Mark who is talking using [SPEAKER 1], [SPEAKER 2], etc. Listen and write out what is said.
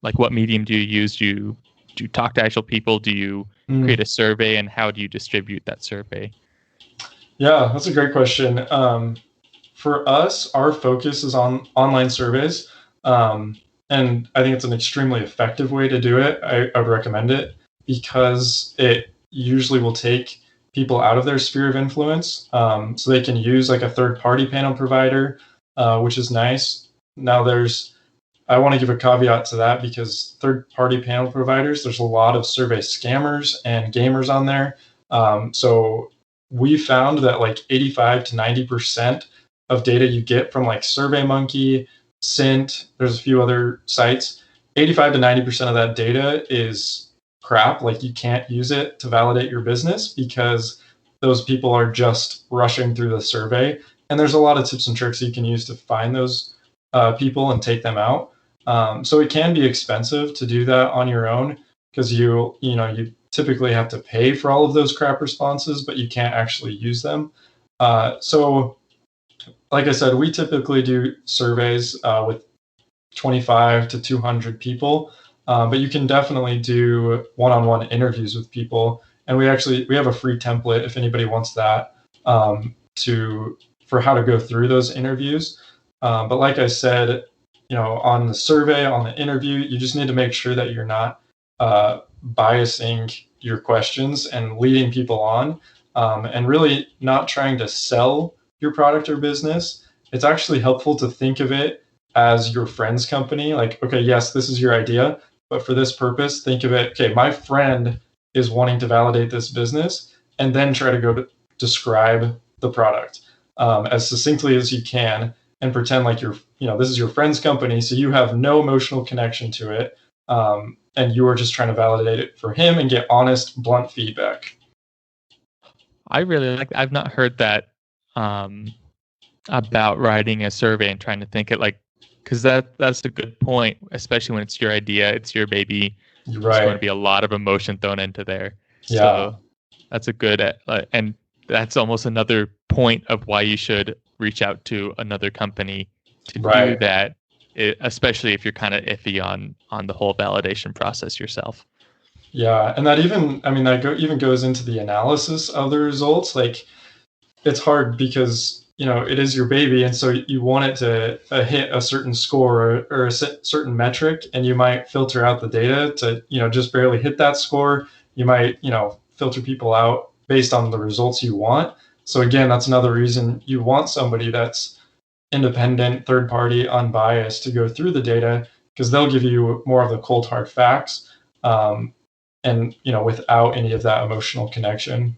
[SPEAKER 1] Like, what medium do you use? Do you talk to actual people? Do you create a survey, and how do you distribute that survey?
[SPEAKER 2] Yeah, that's a great question. For us, our focus is on online surveys. Um, and I think it's an extremely effective way to do it. I would recommend it because it usually will take people out of their sphere of influence. So they can use like a third party panel provider, which is nice. Now, I want to give a caveat to that because third party panel providers, there's a lot of survey scammers and gamers on there. So we found that like 85 to 90% of data you get from like SurveyMonkey, Cint, there's a few other sites, 85 to 90% of that data is crap. Like you can't use it to validate your business because those people are just rushing through the survey. And there's a lot of tips and tricks you can use to find those people and take them out. So it can be expensive to do that on your own because you typically have to pay for all of those crap responses, but you can't actually use them. So like I said, we typically do surveys with 25 to 200 people, but you can definitely do one-on-one interviews with people. And we have a free template if anybody wants that to for how to go through those interviews. But like I said, on the survey, on the interview, you just need to make sure that you're not biasing your questions and leading people on, and really not trying to sell your product or business. It's actually helpful to think of it as your friend's company. Like, okay, yes, this is your idea, but for this purpose, think of it, okay, my friend is wanting to validate this business, and then try to go to describe the product as succinctly as you can and pretend like this is your friend's company, so you have no emotional connection to it, and you are just trying to validate it for him and get honest, blunt feedback.
[SPEAKER 1] I really like. I've not heard that about writing a survey and trying to think it like, because that's a good point, especially when it's your idea, it's your baby.
[SPEAKER 2] Right.
[SPEAKER 1] There's going to be a lot of emotion thrown into there.
[SPEAKER 2] Yeah.
[SPEAKER 1] So that's a good, and that's almost another point of why you should reach out to another company to do that, especially if you're kind of iffy on the whole validation process yourself.
[SPEAKER 2] Yeah, and that even goes into the analysis of the results. Like, it's hard because it is your baby, and so you want it to hit a certain score or a certain metric, and you might filter out the data to just barely hit that score. You might filter people out based on the results you want. So again, that's another reason you want somebody that's independent, third party, unbiased to go through the data, because they'll give you more of the cold hard facts, and without any of that emotional connection.